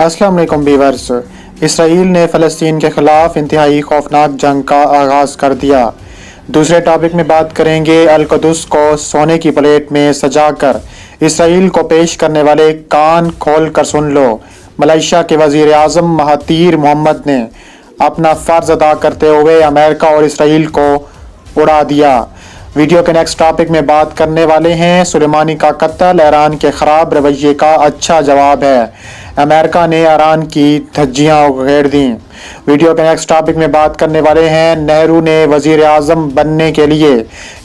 अस्सलाम वालेकुम viewers. Israel ने फ़लस्तीन के ख़िलाफ़ इंतहाई खौफनाक जंग का आगाज़ कर दिया। दूसरे टॉपिक में बात करेंगे अल-कुद्स को सोने की प्लेट में सजाकर इसराइल को पेश करने वाले कान खोल कर सुन लो। मलेशिया के वज़ीर आज़म महातीर मोहम्मद ने अपना फ़र्ज़ अदा करते हुए अमेरिका और इसराइल को उड़ा दिया। वीडियो के नेक्स्ट टॉपिक में बात करने वाले हैं सुलेमानी का कत्ल ईरान के ख़राब रवैये का अच्छा जवाब है। अमेरिका ने ईरान की धज्जियां उखेड़ दी। वीडियो के नेक्स्ट टॉपिक में बात करने वाले हैं नेहरू ने वज़ीर आज़म बनने के लिए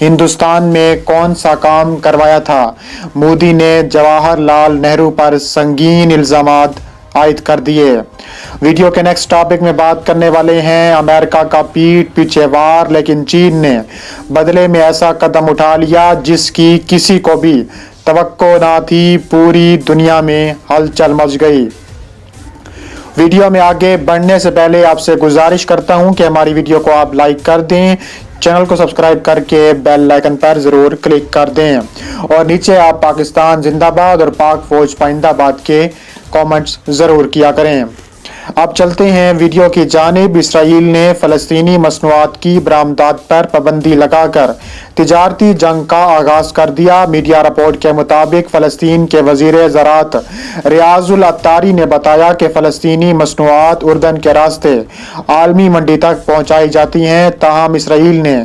हिंदुस्तान में कौन सा काम करवाया था। मोदी ने जवाहरलाल नेहरू पर संगीन इल्ज़ामात आयद कर दिए। वीडियो के नेक्स्ट टॉपिक में बात करने वाले हैं अमेरिका का पीठ पीछे वार, लेकिन चीन ने बदले में ऐसा कदम उठा लिया जिसकी किसी को भी तवक्को ना थी। पूरी दुनिया में हलचल मच गई। वीडियो में आगे बढ़ने से पहले आपसे गुजारिश करता हूं कि हमारी वीडियो को आप लाइक कर दें, चैनल को सब्सक्राइब करके बेल आइकन पर ज़रूर क्लिक कर दें और नीचे आप पाकिस्तान जिंदाबाद और पाक फौज पाइंदाबाद के कमेंट्स ज़रूर किया करें। अब चलते हैं वीडियो की जानिब। इसराइल ने फ़लस्तीनी मसनूआत की बरामदात पर पाबंदी लगाकर तिजारती जंग का आगाज़ कर दिया। मीडिया रिपोर्ट के मुताबिक फ़लस्तीन के वज़ीर ज़राअत रियाजुल अत्तारी ने बताया कि फ़लस्तीनी मसनूआत उर्दन के रास्ते आलमी मंडी तक पहुँचाई जाती हैं। ताहम इसराइल ने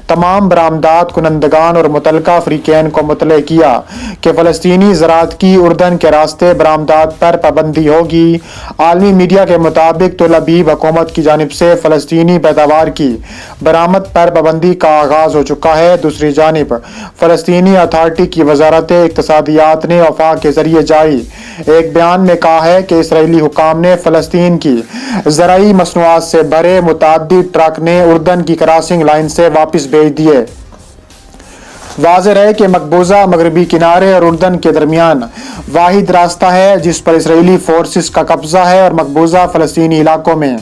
तमाम बरामदात कुनंदगान और मुतलका अफ्रीकैन को मुतले किया कि फ़लस्तीनी ज़राअत की उर्दन के रास्ते बरामदात पर पाबंदी होगी। आलमी मीडिया के मुताबिक तेल अवीव हुकूमत की जानिब से फ़लस्तीनी पैदावार की बरामद पर पाबंदी का आगाज़ हो चुका है। दूसरी जानिब फ़लस्तीनी अथॉरिटी की वजारत इक़्तिसादियात ने वफ़ाक के ज़रिए जारी एक बयान में कहा है कि इसराइली हुकाम ने फ़लस्तीन की ज़राई मसनूआत से भरे मुतअद्दिद ट्रक ने उर्दन की क्रॉसिंग लाइन से वापस भेज दिए। वाज़ेह है कि मकबूजा मगरबी किनारे और उर्दन के दरमियान वाहिद रास्ता है जिस पर इसराइली फोर्सेस का कब्जा है और मकबूजा फ़लस्तीनी इलाकों में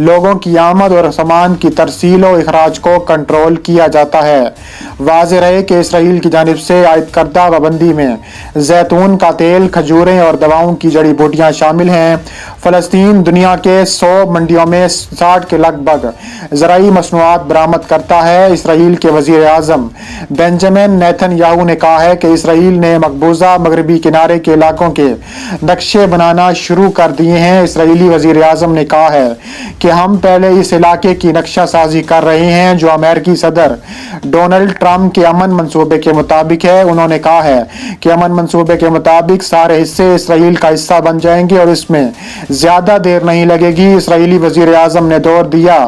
लोगों की आमद और सामान की तरसील और इखराज को कंट्रोल किया जाता है। वाज़ेह है कि इसराइल की जानिब से आयद करदा पाबंदी में जैतून का तेल, खजूरें और दवाओं की जड़ी बूटियाँ शामिल हैं। फ़लस्तीन दुनिया के 100 मंडियों में 60 के लगभग ज़राई मसनूआत बरामद करता है। इसराइल के वज़ीर आज़म बेंजामिन नेतन्याहू ने कहा है कि इसराइल ने मकबूजा मगरबी किनारे के इलाकों के नक्शे बनाना शुरू कर दिए हैं। इसराइली वज़ीर आज़म ने कहा है कि हम पहले इस इलाके की नक्शा साजी कर रहे हैं जो अमेरिकी सदर डोनाल्ड ट्रंप के अमन मंसूबे के मुताबिक है। उन्होंने कहा है कि अमन मंसूबे के मुताबिक सारे हिस्से इसराइल का हिस्सा बन जाएंगे और इसमें ज़्यादा देर नहीं लगेगी। इसराइली वज़ीर आज़म ने जोर दिया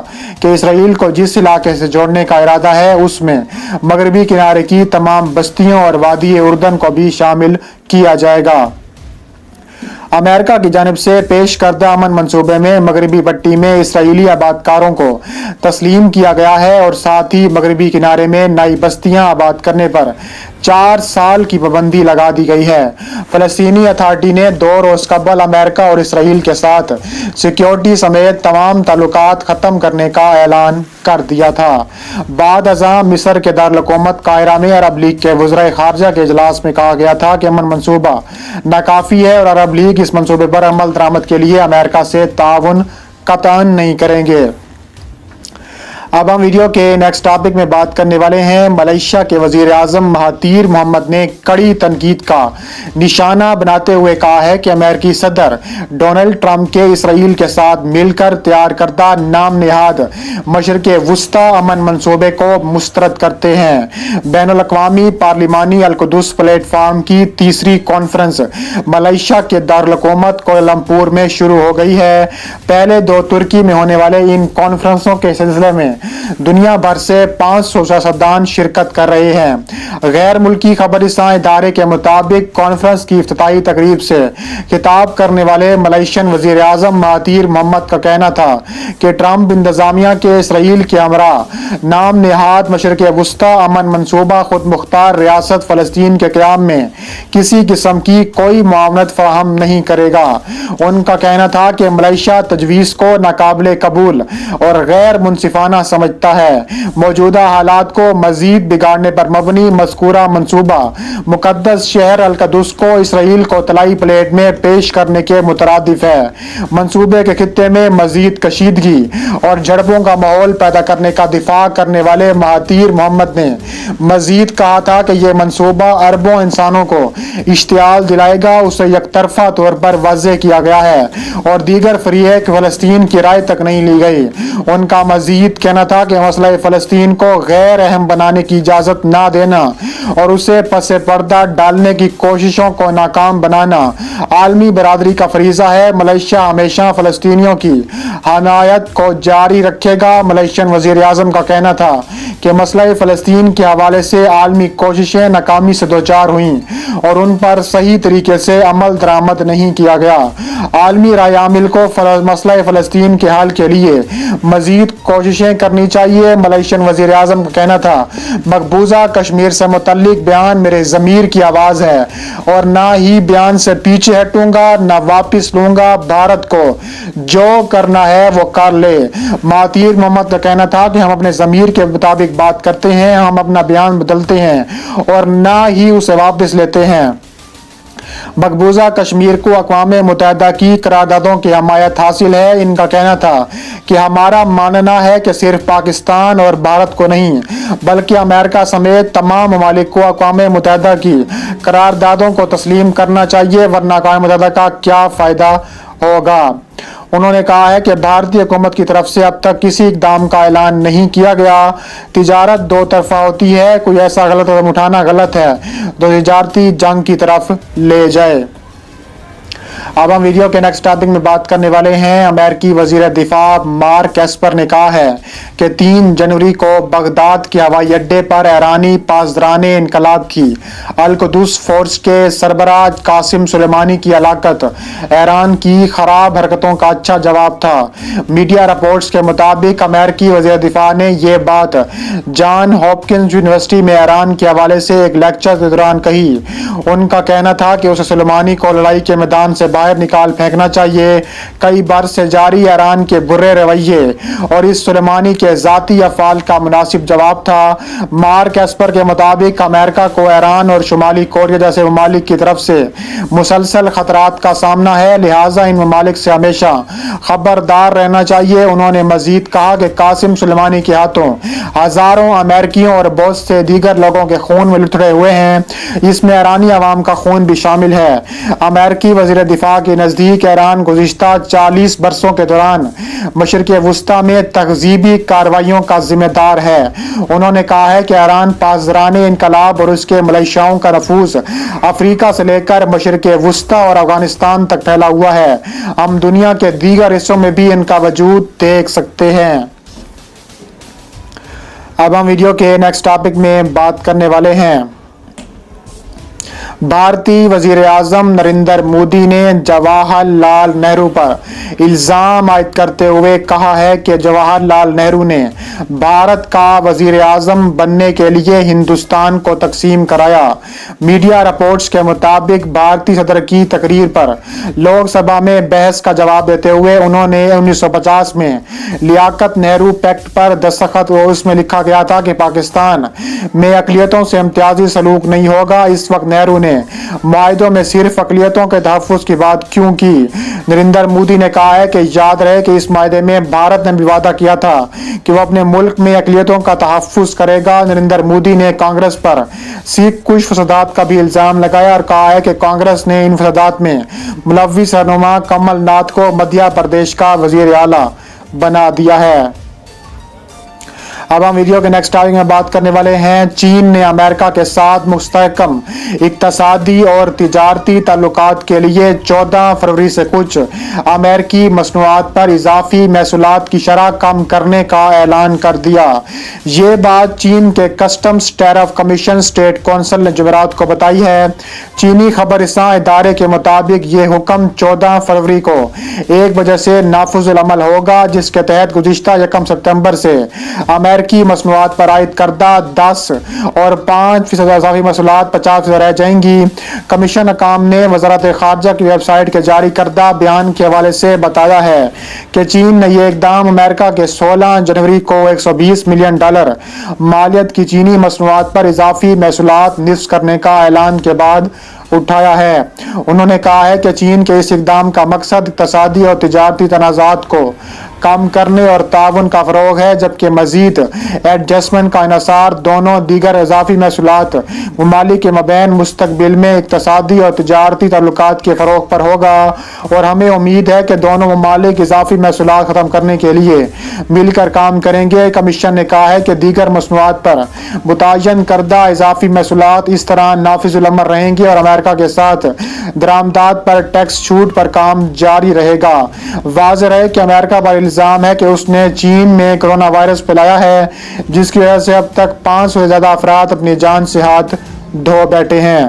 कि इसराइल को जिस इलाके से जोड़ने का इरादा है उसमें मगरबी किनारे की तमाम बस्तियों और वादी उर्दन को भी शामिल किया जाएगा। अमेरिका की जानिब से पेश करदा अमन मंसूबे में मगरबी पट्टी में इसराइली आबादकारों को तस्लीम किया गया है और साथ ही मगरबी किनारे में नई बस्तियां आबाद करने पर 4 साल की पाबंदी लगा दी गई है। फ़लस्तीनी अथॉरिटी ने 2 रोज़ कबल अमेरिका और इसराइल के साथ सिक्योरिटी समेत तमाम ताल्लुकात ख़त्म करने का ऐलान कर दिया था। बाद अज़ां मिस्र के दारुल-हुकूमत काहिरा में अरब लीग के वज़राए ख़ारजा के इजलास में कहा गया था कि अमन मंसूबा नाकाफ़ी है और अरब लीग इस मंसूबे पर अमल दरामद के लिए अमेरिका से ताउन कतई नहीं करेंगे। अब हम वीडियो के नेक्स्ट टॉपिक में बात करने वाले हैं। मलेशिया के वज़ीर आज़म महातीर मोहम्मद ने कड़ी तनकीद का निशाना बनाते हुए कहा है कि अमेरिकी सदर डोनाल्ड ट्रंप के इसराइल के साथ मिलकर तैयार करदा नाम नेहाद मशरिक़ वुस्ता अमन मंसूबे को मुस्तरद करते हैं। बैनुल-अक़वामी पार्लिमानी अल-कुद्स प्लेटफार्म की तीसरी कॉन्फ्रेंस मलेशिया के दारुल-हुकूमत कोलमपुर में शुरू हो गई है। पहले 2 तुर्की में होने वाले इन कॉन्फ्रेंसों के सिलसिले में दुनिया भर से 500 सियासतदान शिरकत कर रहे हैं। गैर मुल्की खबरसां इदारे के मुताबिक कॉन्फ्रेंस की इफ्तिताई तकरीब से खिताब करने वाले मलेशियन वज़ीर आज़म महातीर मोहम्मद का कहना था कि ट्रंप इंतजामिया के इसराइल के हमरा नाम नेहाद मशरिक़ वुस्ता अमन मंसूबा खुद मुख्तार रियासत फ़लस्तीन के क़याम में किसी किस्म की कोई मुआवनत फराहम नहीं करेगा। उनका कहना था कि मलेशिया तजवीज़ को नाकाबिले कबूल और गैर मुनसिफाना समझता सकता है। मौजूदा हालात को मजीद बिगाड़ने पर मबनी मज़कूरा मंसूबा मुक़द्दस शहर अल-क़ुद्स को इसराइल को तलाई प्लेट में पेश करने के मुतरादिफ है। मंसूबे के खित्ते में मजीद कशीदगी और झड़पों का माहौल पैदा करने का दिफा करने वाले महातीर मोहम्मद ने मजीद कहा था कि यह मंसूबा अरबों इंसानों को इश्तियाल दिलाएगा, उसे यकतरफा तौर पर वाज़ेह किया गया है और दीगर फरीक फ़लस्तीन की राय तक नहीं ली गई। उनका मजीद कहना था कि मसला फ़लस्तीन को गैर अहम बनाने की इजाज़त ना देना और उसे पसे पर्दा डालने की कोशिशों को नाकाम बनाना आलमी बरादरी का फरीज़ा है। मलेशिया हमेशा फ़लस्तीनियों की हमायत को जारी रखेगा। मलेशियन वज़ीर आज़म का कहना था कि मसला फ़लस्तीन के हवाले से आलमी कोशिशें नाकामी से दोचार हुई और उन पर सही तरीके से अमल दरामद नहीं किया गया। आलमी राय आमिल को मसला फ़लस्तीन के हल के लिए मजीद कोशिशें करनी चाहिए। मलेशियन वज़ीर आज़म का कहना था, मकबूजा कश्मीर से मुतल्लिक बयान मेरे ज़मीर की आवाज़ है और ना ही बयान से पीछे हटूंगा, ना वापस लूंगा। भारत को जो करना है वो कर ले। महातीर मोहम्मद का कहना था कि हम अपने ज़मीर के मुताबिक बात करते हैं, हम अपना बयान बदलते हैं और ना ही उसे वापस लेते हैं। मकबूजा कश्मीर को अक़वाम मुत्तहिदा की करारदादों की हमायत हासिल है। इनका कहना था कि हमारा मानना है कि सिर्फ पाकिस्तान और भारत को नहीं बल्कि अमेरिका समेत तमाम ममालिक को अक़वाम मुत्तहिदा की करारदादों को तस्लीम करना चाहिए, वरना अक़वाम मुत्तहिदा का क्या फ़ायदा होगा। उन्होंने कहा है कि भारतीय हुकूमत की तरफ से अब तक किसी इक़दाम का ऐलान नहीं किया गया। तिजारत दो तरफा होती है, कोई ऐसा गलत कदम उठाना गलत है जो तिजारती जंग की तरफ ले जाए। अब हम वीडियो के नेक्स्ट टॉपिक में बात करने वाले हैं। अमेरिकी वजीर दिफा मार्क एस्पर ने कहा है कि 3 जनवरी को बगदाद के हवाई अड्डे पर ईरानी पासदाराने इनकलाब की अल-क़ुद्स फोर्स के सरबराह कासिम सुलेमानी की हलाकत ईरान की खराब हरकतों का अच्छा जवाब था। मीडिया रिपोर्ट्स के मुताबिक अमेरिकी वजीर दिफा ने यह बात जॉन हॉपकिंस यूनिवर्सिटी में ईरान के हवाले से एक लेक्चर के दौरान कही। उनका कहना था कि उसे सुलेमानी को लड़ाई के मैदान से बाहर निकाल फेंकना चाहिए। कई बार से जारी ईरान के बुरे रवैये और इस सुलेमानी के जाती अफाल का मुनासिब जवाब था। मार्क एस्पर के मुताबिक अमेरिका को ईरान और शुमाली कोरिया जैसे ममालिक की तरफ से मुसलसल खतरात का सामना है, लिहाजा इन ममालिक से हमेशा खबरदार रहना चाहिए। उन्होंने मजीद कहा कि कासिम सुलेमानी के हाथों हजारों अमेरिकियों और बहुत से दीगर लोगों के खून में लुथड़े हुए हैं, इसमें ईरानी अवाम का खून भी शामिल है। अमेरिकी वज़ीर दिफा के नज़दीक ईरान गुज़िश्ता 40 बरसों के दौरान मशरिक़ वुस्ता में तहज़ीबी कार्रवाइयों का जिम्मेदार है। उन्होंने कहा है कि ईरान पासदाराने इनकलाब और उसके मलेशियाओं का नफूज़ अफ्रीका से लेकर मशरिक़ वुस्ता और अफगानिस्तान तक फैला हुआ है। हम दुनिया के दीगर हिस्सों में भी इनका वजूद देख सकते हैं। अब हम वीडियो के नेक्स्ट टॉपिक में बात करने वाले हैं। भारतीय वजीर आज़म नरेंद्र मोदी ने जवाहरलाल नेहरू पर इल्ज़ाम आयद करते हुए कहा है कि जवाहरलाल नेहरू ने भारत का वजीर आज़म बनने के लिए हिंदुस्तान को तकसीम कराया। मीडिया रिपोर्ट्स के मुताबिक भारतीय सदर की तकरीर पर लोकसभा में बहस का जवाब देते हुए उन्होंने 1950 में लियाकत नेहरू पैक्ट पर दस्तखत और उसमें लिखा गया था कि पाकिस्तान में अक़लियतों से इम्तियाजी सलूक नहीं होगा। इस वक्त नेहरू ने मुआहिदों में सिर्फ अक़लियतों के तहफ़्फ़ुज़ की बात क्यों की। नरेंद्र मोदी ने कहा है कि याद रहे कि इस मुआहिदे में भारत ने भी वादा किया था कि वह अपने मुल्क में अक़लियतों का तहफ़्फ़ुज़ करेगा। नरेंद्र मोदी ने कांग्रेस पर सिख कुछ फसादात का भी इल्ज़ाम लगाया और कहा है कि कांग्रेस ने इन फसादात में मुलव्विस रहनुमा कमलनाथ को मध्य प्रदेश का वज़ीर आला बना दिया है। अब हम वीडियो के नेक्स्ट टॉपिक में बात करने वाले हैं। चीन ने अमेरिका के साथ मुस्तहकम इक़्तिसादी और तिजारती ताल्लुकात के लिए 14 फरवरी से कुछ अमेरिकी मसनूआत पर इजाफी महसूलात की शरह कम करने का ऐलान कर दिया। ये बात चीन के customs tariff commission state council ने जुमेरात को बताई है। चीनी खबरसां इदारे के मुताबिक ये हुक्म 14 फरवरी को 1 बजे से नाफुज़ुल अमल होगा, जिसके तहत गुज़िश्ता 1 सितंबर से अमेरिका امریکی مصنوعات پر عائد کردہ 10 اور 5% اضافی محصولات 50% رہ جائیں گی۔ کمیشن حکام نے وزارت خارجہ کی ویب سائٹ کے جاری کردہ بیان کے حوالے سے بتایا ہے کہ چین نے یہ اقدام امریکہ کے 16 جنوری کو $120 ملین مالیت کی چینی مصنوعات پر اضافی محصولات نصب کرنے کا اعلان کے بعد اٹھایا ہے۔ انہوں نے کہا ہے کہ چین کے اس اقدام کا مقصد اقتصادی اور تجارتی تنازعات کو کم کرنے اور تعاون کا فروغ ہے، جبکہ مزید ایڈجسٹمنٹ کا انحصار دونوں دیگر اضافی محصولات ممالک کے مابین مستقبل میں اقتصادی اور تجارتی تعلقات کے فروغ پر ہوگا، اور ہمیں امید ہے کہ دونوں ممالک اضافی محصولات ختم کرنے کے لیے مل کر کام کریں گے۔ کمیشن نے کہا ہے کہ دیگر مصنوعات پر متعین کردہ اضافی محصولات اس طرح نافذ العمل رہیں گے اور امریکہ کے ساتھ درآمدات پر ٹیکس چھوٹ پر کام جاری رہے گا۔ واضح رہے کہ امریکہ پر الزام ہے کہ اس نے چین میں کرونا وائرس پھیلایا ہے، جس کی وجہ سے اب تک 500 سے زیادہ افراد اپنی جان سے ہاتھ دھو بیٹھے ہیں۔